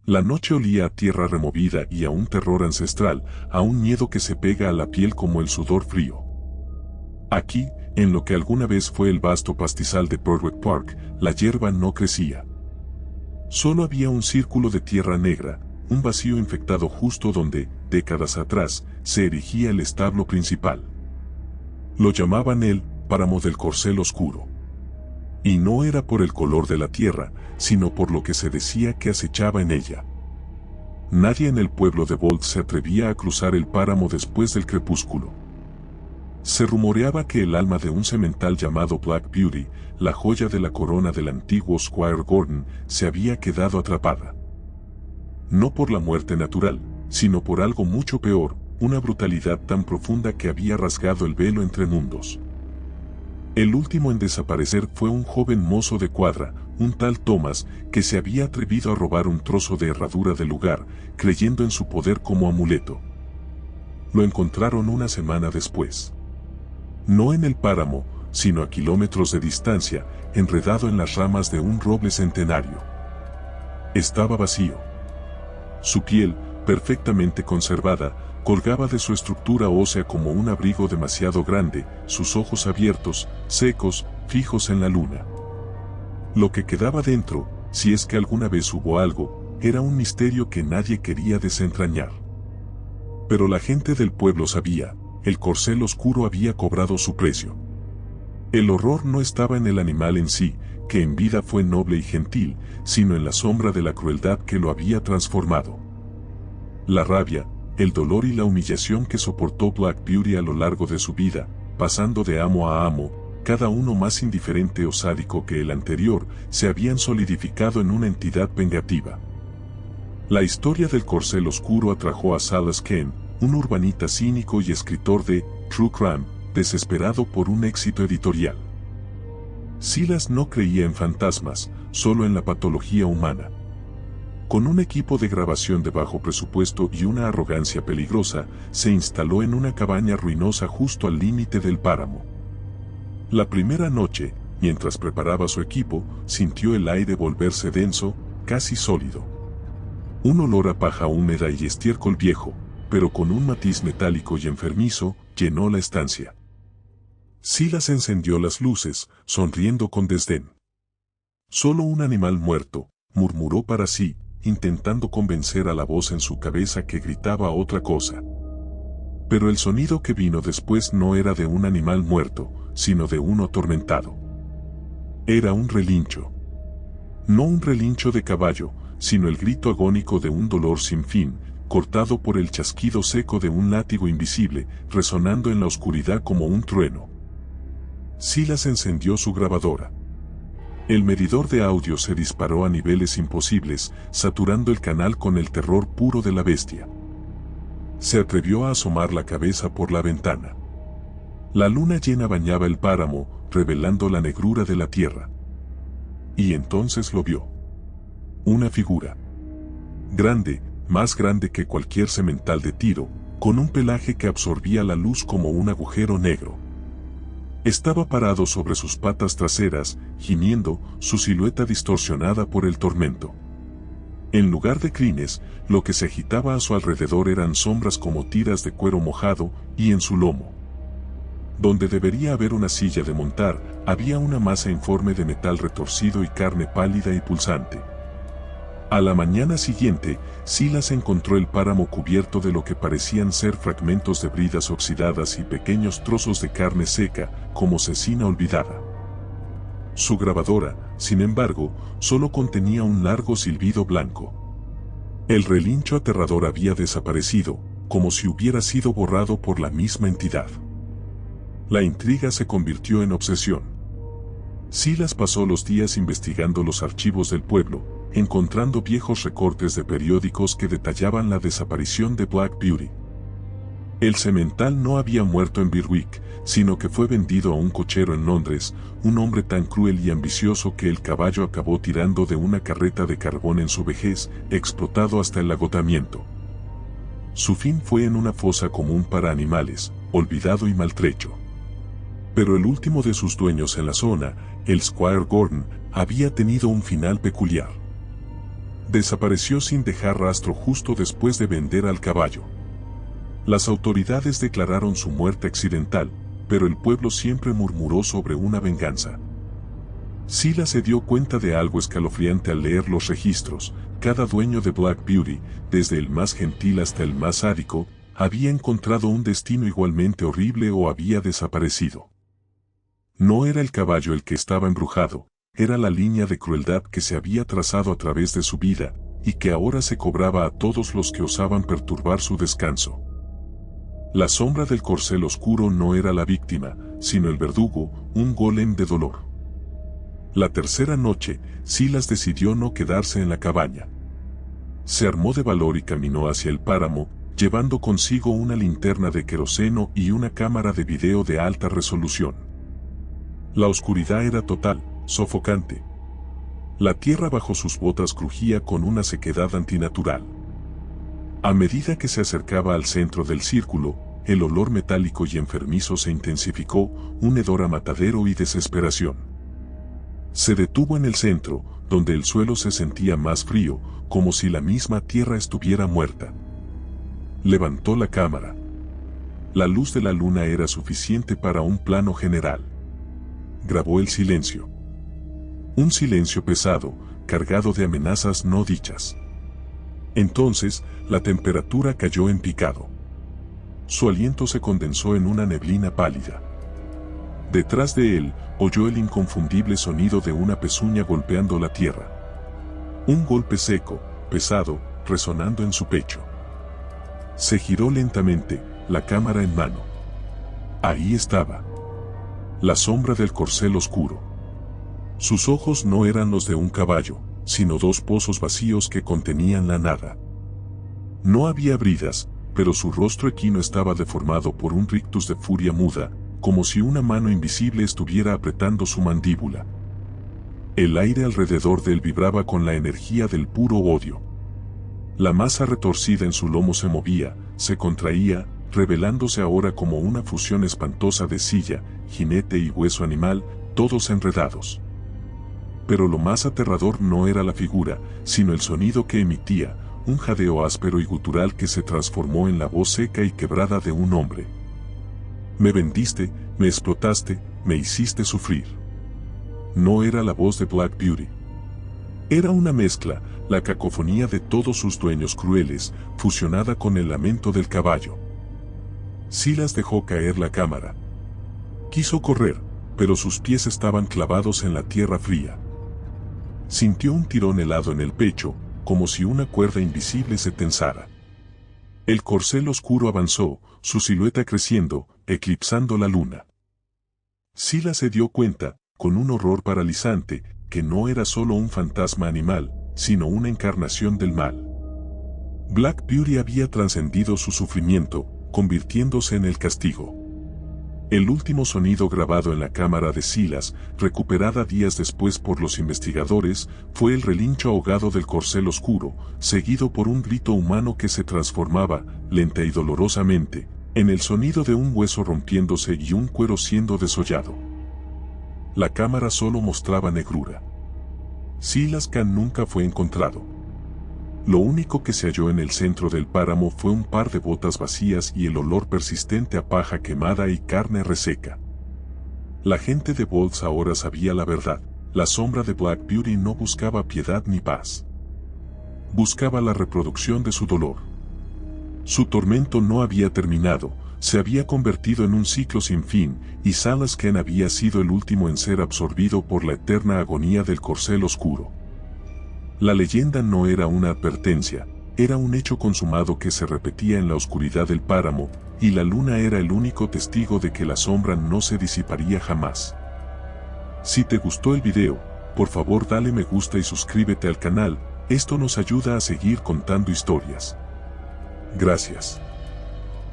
La noche olía a tierra removida y a un terror ancestral, a un miedo que se pega a la piel como el sudor frío. Aquí, en lo que alguna vez fue el vasto pastizal de Broadway Park, la hierba no crecía. Solo había un círculo de tierra negra, un vacío infectado justo donde, décadas atrás, se erigía el establo principal. Lo llamaban el páramo del corcel oscuro. Y no era por el color de la tierra, sino por lo que se decía que acechaba en ella. Nadie en el pueblo de Bolt se atrevía a cruzar el páramo después del crepúsculo. Se rumoreaba que el alma de un semental llamado Black Beauty, la joya de la corona del antiguo Squire Gordon, se había quedado atrapada. No por la muerte natural, sino por algo mucho peor, una brutalidad tan profunda que había rasgado el velo entre mundos. El último en desaparecer fue un joven mozo de cuadra, un tal Thomas, que se había atrevido a robar un trozo de herradura del lugar, creyendo en su poder como amuleto. Lo encontraron una semana después. No en el páramo, sino a kilómetros de distancia, enredado en las ramas de un roble centenario. Estaba vacío. Su piel, perfectamente conservada, colgaba de su estructura ósea como un abrigo demasiado grande, sus ojos abiertos, secos, fijos en la luna. Lo que quedaba dentro, si es que alguna vez hubo algo, era un misterio que nadie quería desentrañar. Pero la gente del pueblo sabía, el corcel oscuro había cobrado su precio. El horror no estaba en el animal en sí, que en vida fue noble y gentil, sino en la sombra de la crueldad que lo había transformado. La rabia, el dolor y la humillación que soportó Black Beauty a lo largo de su vida, pasando de amo a amo, cada uno más indiferente o sádico que el anterior, se habían solidificado en una entidad vengativa. La historia del corcel oscuro atrajo a Silas Kane, un urbanita cínico y escritor de True Crime, desesperado por un éxito editorial. Silas no creía en fantasmas, solo en la patología humana. Con un equipo de grabación de bajo presupuesto y una arrogancia peligrosa, se instaló en una cabaña ruinosa justo al límite del páramo. La primera noche, mientras preparaba su equipo, sintió el aire volverse denso, casi sólido. Un olor a paja húmeda y estiércol viejo, pero con un matiz metálico y enfermizo, llenó la estancia. Silas encendió las luces, sonriendo con desdén. Solo un animal muerto, murmuró para sí, intentando convencer a la voz en su cabeza que gritaba otra cosa. Pero el sonido que vino después no era de un animal muerto, sino de uno atormentado. Era un relincho. No un relincho de caballo, sino el grito agónico de un dolor sin fin, cortado por el chasquido seco de un látigo invisible, resonando en la oscuridad como un trueno. Silas encendió su grabadora. El medidor de audio se disparó a niveles imposibles, saturando el canal con el terror puro de la bestia. Se atrevió a asomar la cabeza por la ventana. La luna llena bañaba el páramo, revelando la negrura de la tierra. Y entonces lo vio. Una figura. Grande, más grande que cualquier semental de Tiro, con un pelaje que absorbía la luz como un agujero negro. Estaba parado sobre sus patas traseras, gimiendo, su silueta distorsionada por el tormento. En lugar de crines, lo que se agitaba a su alrededor eran sombras como tiras de cuero mojado, y en su lomo, donde debería haber una silla de montar, había una masa informe de metal retorcido y carne pálida y pulsante. A la mañana siguiente, Silas encontró el páramo cubierto de lo que parecían ser fragmentos de bridas oxidadas y pequeños trozos de carne seca, como cecina olvidada. Su grabadora, sin embargo, solo contenía un largo silbido blanco. El relincho aterrador había desaparecido, como si hubiera sido borrado por la misma entidad. La intriga se convirtió en obsesión. Silas pasó los días investigando los archivos del pueblo, encontrando viejos recortes de periódicos que detallaban la desaparición de Black Beauty. El semental no había muerto en Berwick, sino que fue vendido a un cochero en Londres, un hombre tan cruel y ambicioso que el caballo acabó tirando de una carreta de carbón en su vejez, explotado hasta el agotamiento. Su fin fue en una fosa común para animales, olvidado y maltrecho. Pero el último de sus dueños en la zona, el Squire Gordon, había tenido un final peculiar. Desapareció sin dejar rastro justo después de vender al caballo. Las autoridades declararon su muerte accidental, pero el pueblo siempre murmuró sobre una venganza. Silas se dio cuenta de algo escalofriante al leer los registros. Cada dueño de Black Beauty, desde el más gentil hasta el más sádico, había encontrado un destino igualmente horrible o había desaparecido. No era el caballo el que estaba embrujado, era la línea de crueldad que se había trazado a través de su vida, y que ahora se cobraba a todos los que osaban perturbar su descanso. La sombra del corcel oscuro no era la víctima, sino el verdugo, un golem de dolor. La tercera noche, Silas decidió no quedarse en la cabaña. Se armó de valor y caminó hacia el páramo, llevando consigo una linterna de queroseno y una cámara de video de alta resolución. La oscuridad era total, sofocante. La tierra bajo sus botas crujía con una sequedad antinatural. A medida que se acercaba al centro del círculo, el olor metálico y enfermizo se intensificó, un hedor a matadero y desesperación. Se detuvo en el centro, donde el suelo se sentía más frío, como si la misma tierra estuviera muerta. Levantó la cámara. La luz de la luna era suficiente para un plano general. Grabó el silencio. Un silencio pesado, cargado de amenazas no dichas. Entonces, la temperatura cayó en picado. Su aliento se condensó en una neblina pálida. Detrás de él, oyó el inconfundible sonido de una pezuña golpeando la tierra. Un golpe seco, pesado, resonando en su pecho. Se giró lentamente, la cámara en mano. Ahí estaba. La sombra del corcel oscuro. Sus ojos no eran los de un caballo, sino dos pozos vacíos que contenían la nada. No había bridas, pero su rostro equino estaba deformado por un rictus de furia muda, como si una mano invisible estuviera apretando su mandíbula. El aire alrededor de él vibraba con la energía del puro odio. La masa retorcida en su lomo se movía, se contraía, revelándose ahora como una fusión espantosa de silla, jinete y hueso animal, todos enredados. Pero lo más aterrador no era la figura, sino el sonido que emitía, un jadeo áspero y gutural que se transformó en la voz seca y quebrada de un hombre. Me vendiste, me explotaste, me hiciste sufrir. No era la voz de Black Beauty. Era una mezcla, la cacofonía de todos sus dueños crueles, fusionada con el lamento del caballo. Silas dejó caer la cámara. Quiso correr, pero sus pies estaban clavados en la tierra fría. Sintió un tirón helado en el pecho, como si una cuerda invisible se tensara. El corcel oscuro avanzó, su silueta creciendo, eclipsando la luna. Silas se dio cuenta, con un horror paralizante, que no era solo un fantasma animal, sino una encarnación del mal. Black Beauty había trascendido su sufrimiento, convirtiéndose en el castigo. El último sonido grabado en la cámara de Silas, recuperada días después por los investigadores, fue el relincho ahogado del corcel oscuro, seguido por un grito humano que se transformaba, lenta y dolorosamente, en el sonido de un hueso rompiéndose y un cuero siendo desollado. La cámara solo mostraba negrura. Silas Khan nunca fue encontrado. Lo único que se halló en el centro del páramo fue un par de botas vacías y el olor persistente a paja quemada y carne reseca. La gente de Bolts ahora sabía la verdad. La sombra de Black Beauty no buscaba piedad ni paz. Buscaba la reproducción de su dolor. Su tormento no había terminado, se había convertido en un ciclo sin fin, y Silas Khan había sido el último en ser absorbido por la eterna agonía del corcel oscuro. La leyenda no era una advertencia, era un hecho consumado que se repetía en la oscuridad del páramo, y la luna era el único testigo de que la sombra no se disiparía jamás. Si te gustó el video, por favor dale me gusta y suscríbete al canal, esto nos ayuda a seguir contando historias. Gracias.